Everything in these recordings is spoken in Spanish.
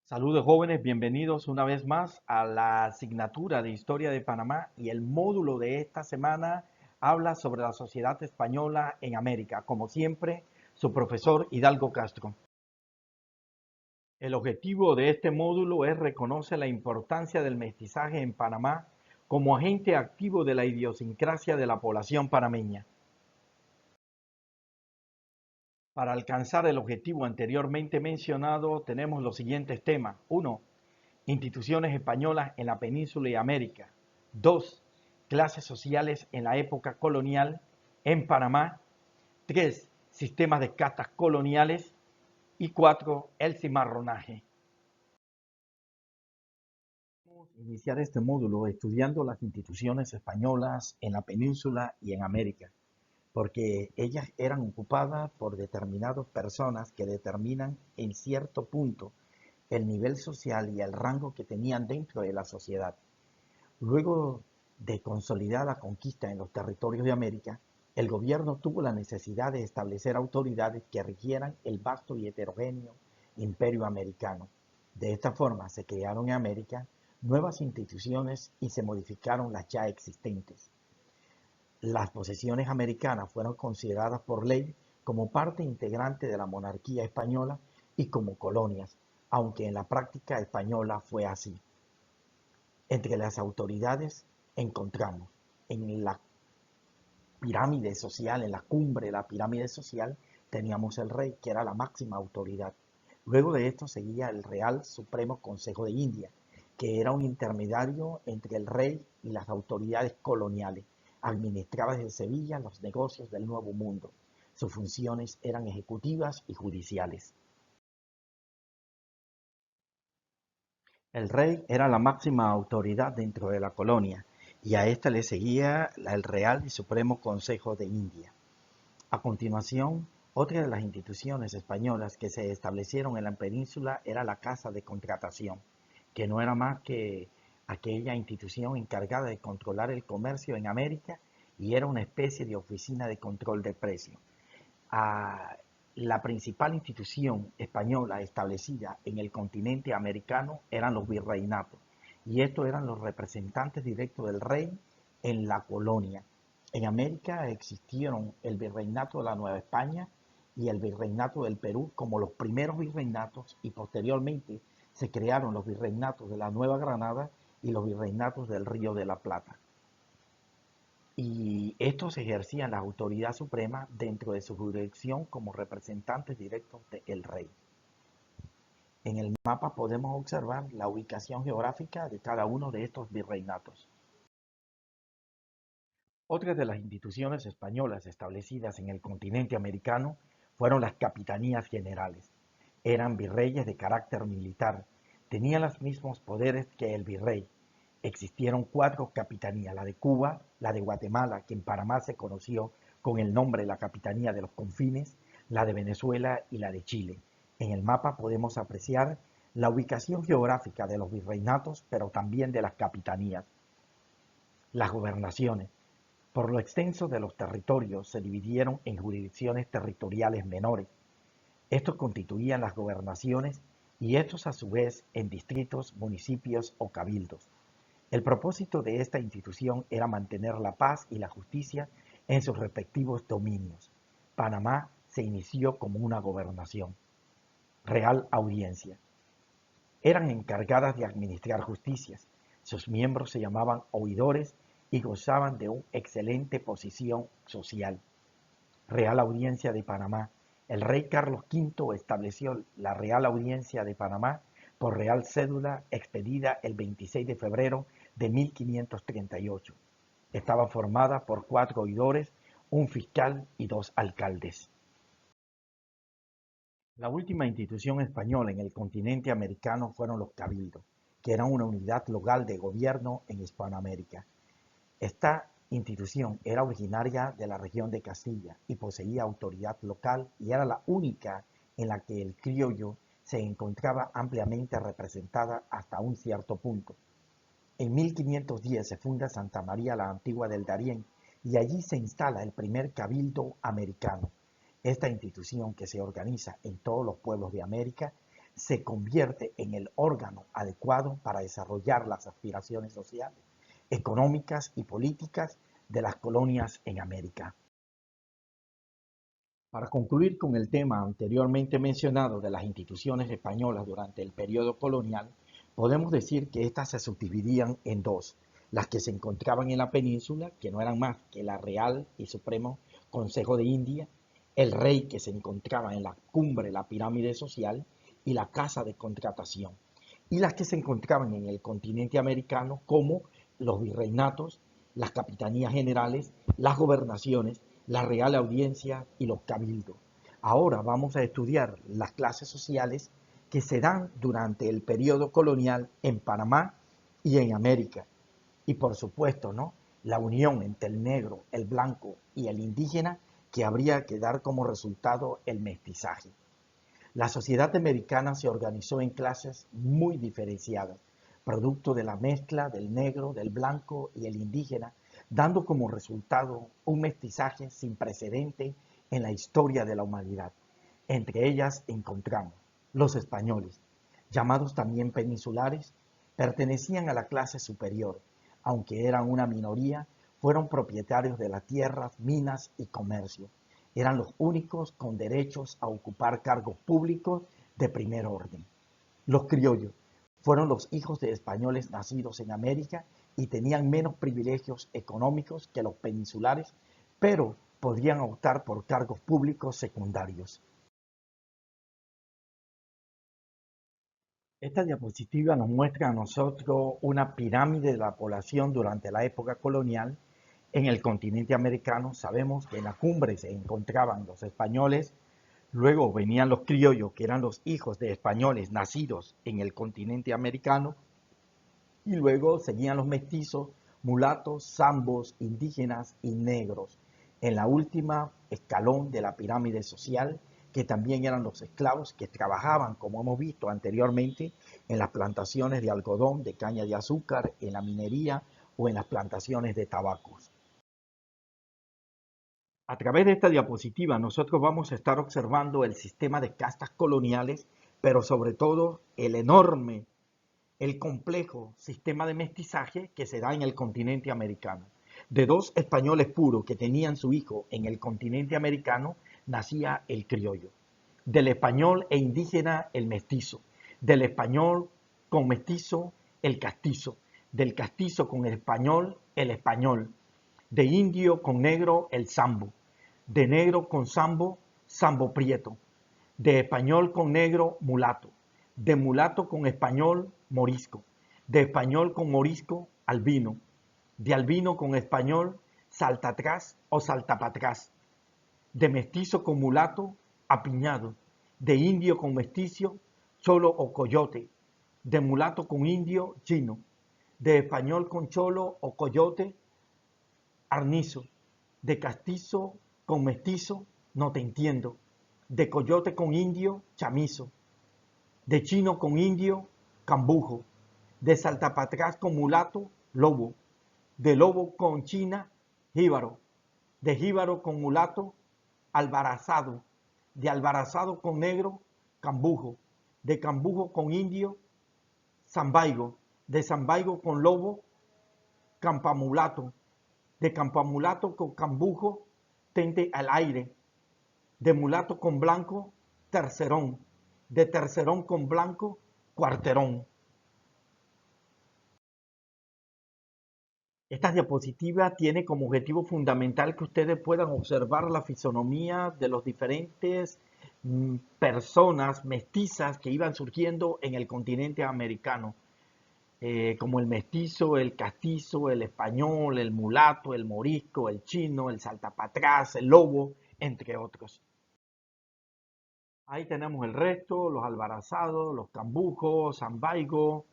Saludos jóvenes, bienvenidos una vez más a la asignatura de Historia de Panamá y el módulo de esta semana habla sobre la sociedad española en América. Como siempre, su profesor Hidalgo Castro. El objetivo de este módulo es reconocer la importancia del mestizaje en Panamá como agente activo de la idiosincrasia de la población panameña. Para alcanzar el objetivo anteriormente mencionado, tenemos los siguientes temas. 1. Instituciones españolas en la península y América. 2. Clases sociales en la época colonial en Panamá. 3. Sistemas de castas coloniales. Y 4. El cimarronaje. Vamos a iniciar este módulo estudiando las instituciones españolas en la península y en América, porque ellas eran ocupadas por determinadas personas que determinan en cierto punto el nivel social y el rango que tenían dentro de la sociedad. Luego de consolidar la conquista en los territorios de América, el gobierno tuvo la necesidad de establecer autoridades que rigieran el vasto y heterogéneo imperio americano. De esta forma se crearon en América nuevas instituciones y se modificaron las ya existentes. Las posesiones americanas fueron consideradas por ley como parte integrante de la monarquía española y como colonias, aunque en la práctica española fue así. Entre las autoridades encontramos en la pirámide social, en la cumbre de la pirámide social, teníamos el rey, que era la máxima autoridad. Luego de esto seguía el Real Supremo Consejo de India, que era un intermediario entre el rey y las autoridades coloniales. Administraba desde Sevilla los negocios del Nuevo Mundo. Sus funciones eran ejecutivas y judiciales. El rey era la máxima autoridad dentro de la colonia y a ésta le seguía el Real y Supremo Consejo de India. A continuación, otra de las instituciones españolas que se establecieron en la península era la Casa de Contratación, que no era más que aquella institución encargada de controlar el comercio en América y era una especie de oficina de control de precios. La principal institución española establecida en el continente americano eran los virreinatos, y estos eran los representantes directos del rey en la colonia. En América existieron el virreinato de la Nueva España y el virreinato del Perú como los primeros virreinatos, y posteriormente se crearon los virreinatos de la Nueva Granada y los virreinatos del Río de la Plata. Y estos ejercían la autoridad suprema dentro de su jurisdicción como representantes directos del rey. En el mapa podemos observar la ubicación geográfica de cada uno de estos virreinatos. Otras de las instituciones españolas establecidas en el continente americano fueron las capitanías generales. Eran virreyes de carácter militar, tenían los mismos poderes que el virrey. Existieron 4 capitanías: la de Cuba, la de Guatemala, que en Panamá se conoció con el nombre de la Capitanía de los Confines, la de Venezuela y la de Chile. En el mapa podemos apreciar la ubicación geográfica de los virreinatos, pero también de las capitanías. Las gobernaciones, por lo extenso de los territorios, se dividieron en jurisdicciones territoriales menores. Estos constituían las gobernaciones y estos a su vez en distritos, municipios o cabildos. El propósito de esta institución era mantener la paz y la justicia en sus respectivos dominios. Panamá se inició como una gobernación. Real Audiencia. Eran encargadas de administrar justicias. Sus miembros se llamaban oidores y gozaban de una excelente posición social. Real Audiencia de Panamá. El rey Carlos V estableció la Real Audiencia de Panamá por Real Cédula expedida el 26 de febrero de 1538. Estaba formada por 4 oidores, un fiscal y 2 alcaldes. La última institución española en el continente americano fueron los cabildos, que eran una unidad local de gobierno en Hispanoamérica. Esta institución era originaria de la región de Castilla y poseía autoridad local y era la única en la que el criollo se encontraba ampliamente representada hasta un cierto punto. En 1510 se funda Santa María la Antigua del Darién y allí se instala el primer cabildo americano. Esta institución, que se organiza en todos los pueblos de América, se convierte en el órgano adecuado para desarrollar las aspiraciones sociales, económicas y políticas de las colonias en América. Para concluir con el tema anteriormente mencionado de las instituciones españolas durante el periodo colonial, podemos decir que éstas se subdividían en dos: las que se encontraban en la península, que no eran más que la Real y Supremo Consejo de India, el rey que se encontraba en la cumbre de la pirámide social y la casa de contratación, y las que se encontraban en el continente americano como los virreinatos, las capitanías generales, las gobernaciones, la Real Audiencia y los cabildos. Ahora vamos a estudiar las clases sociales que se dan durante el periodo colonial en Panamá y en América. Y por supuesto, ¿no?, la unión entre el negro, el blanco y el indígena, que habría que dar como resultado el mestizaje. La sociedad americana se organizó en clases muy diferenciadas, producto de la mezcla del negro, del blanco y el indígena, dando como resultado un mestizaje sin precedente en la historia de la humanidad. Entre ellas encontramos los españoles, llamados también peninsulares, pertenecían a la clase superior, aunque eran una minoría, fueron propietarios de las tierras, minas y comercio. Eran los únicos con derechos a ocupar cargos públicos de primer orden. Los criollos fueron los hijos de españoles nacidos en América y tenían menos privilegios económicos que los peninsulares, pero podían optar por cargos públicos secundarios. Esta diapositiva nos muestra a nosotros una pirámide de la población durante la época colonial en el continente americano. Sabemos que en la cumbre se encontraban los españoles, luego venían los criollos, que eran los hijos de españoles nacidos en el continente americano, y luego seguían los mestizos, mulatos, zambos, indígenas y negros. En la última escalón de la pirámide social, que también eran los esclavos que trabajaban, como hemos visto anteriormente, en las plantaciones de algodón, de caña de azúcar, en la minería o en las plantaciones de tabacos. A través de esta diapositiva nosotros vamos a estar observando el sistema de castas coloniales, pero sobre todo el complejo sistema de mestizaje que se da en el continente americano. De dos españoles puros que tenían su hijo en el continente americano, nacía el criollo. Del español e indígena, el mestizo. Del español con mestizo, el castizo. Del castizo con el español, el español. De indio con negro, el zambo. De negro con zambo, zambo prieto. De español con negro, mulato. De mulato con español, morisco. De español con morisco, albino. De albino con español, salta atrás o salta para atrás. De mestizo con mulato, apiñado. De indio con mestizo, cholo o coyote. De mulato con indio, chino. De español con cholo o coyote, arnizo. De castizo con mestizo, no te entiendo. De coyote con indio, chamizo. De chino con indio, cambujo. De saltapatrás con mulato, lobo. De lobo con china, jíbaro. De jíbaro con mulato, albarazado. De albarazado con negro, cambujo. De cambujo con indio, zambaigo. De zambaigo con lobo, campamulato. De campamulato con cambujo, tente al aire. De mulato con blanco, tercerón. De tercerón con blanco, cuarterón. Esta diapositiva tiene como objetivo fundamental que ustedes puedan observar la fisonomía de los diferentes personas mestizas que iban surgiendo en el continente americano, como el mestizo, el castizo, el español, el mulato, el morisco, el chino, el saltapatrás, el lobo, entre otros. Ahí tenemos el resto: los albarazados, los cambujos, zambaigo,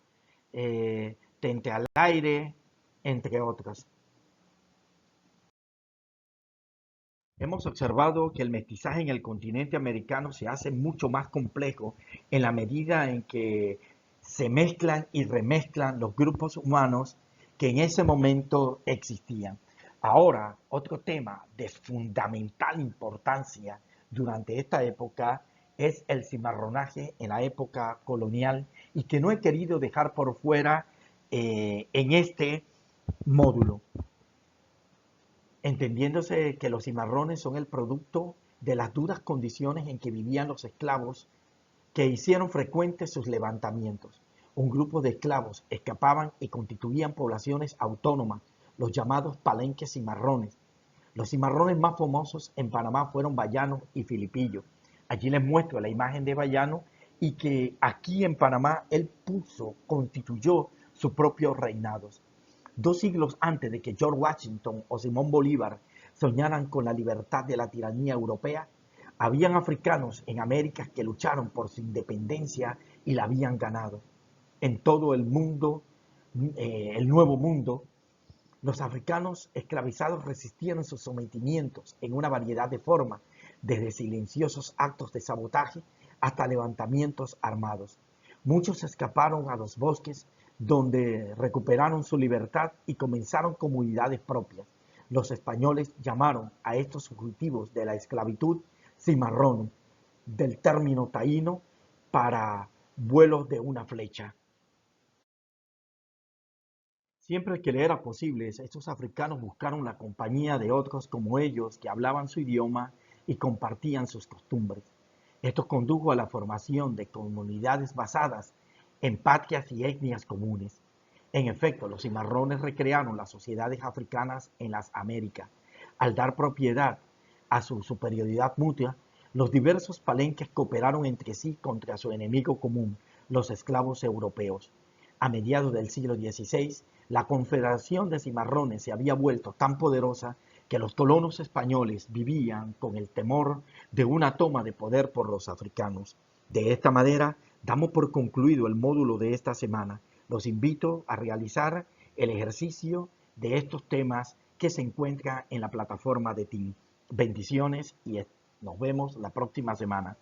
tente al aire, entre otros. Hemos observado que el mestizaje en el continente americano se hace mucho más complejo en la medida en que se mezclan y remezclan los grupos humanos que en ese momento existían. Ahora, otro tema de fundamental importancia durante esta época es el cimarronaje en la época colonial y que no he querido dejar por fuera en este módulo, entendiéndose que los cimarrones son el producto de las duras condiciones en que vivían los esclavos que hicieron frecuentes sus levantamientos. Un grupo de esclavos escapaban y constituían poblaciones autónomas, los llamados palenques cimarrones. Los cimarrones más famosos en Panamá fueron Bayano y Filipillo. Allí les muestro la imagen de Bayano y que aquí en Panamá él constituyó su propio reinado. 2 siglos antes de que George Washington o Simón Bolívar soñaran con la libertad de la tiranía europea, habían africanos en América que lucharon por su independencia y la habían ganado. En todo el mundo, el nuevo mundo, los africanos esclavizados resistían sus sometimientos en una variedad de formas, desde silenciosos actos de sabotaje hasta levantamientos armados. Muchos escaparon a los bosques donde recuperaron su libertad y comenzaron comunidades propias. Los españoles llamaron a estos fugitivos de la esclavitud cimarrones, del término taíno para vuelos de una flecha. Siempre que le era posible, estos africanos buscaron la compañía de otros como ellos que hablaban su idioma y compartían sus costumbres. Esto condujo a la formación de comunidades basadas en patrias y etnias comunes. En efecto, los cimarrones recrearon las sociedades africanas en las Américas. Al dar propiedad a su superioridad mutua, los diversos palenques cooperaron entre sí contra su enemigo común, los esclavos europeos. A mediados del siglo XVI, la Confederación de Cimarrones se había vuelto tan poderosa que los colonos españoles vivían con el temor de una toma de poder por los africanos. De esta manera, damos por concluido el módulo de esta semana. Los invito a realizar el ejercicio de estos temas que se encuentra en la plataforma de TIM. Bendiciones y nos vemos la próxima semana.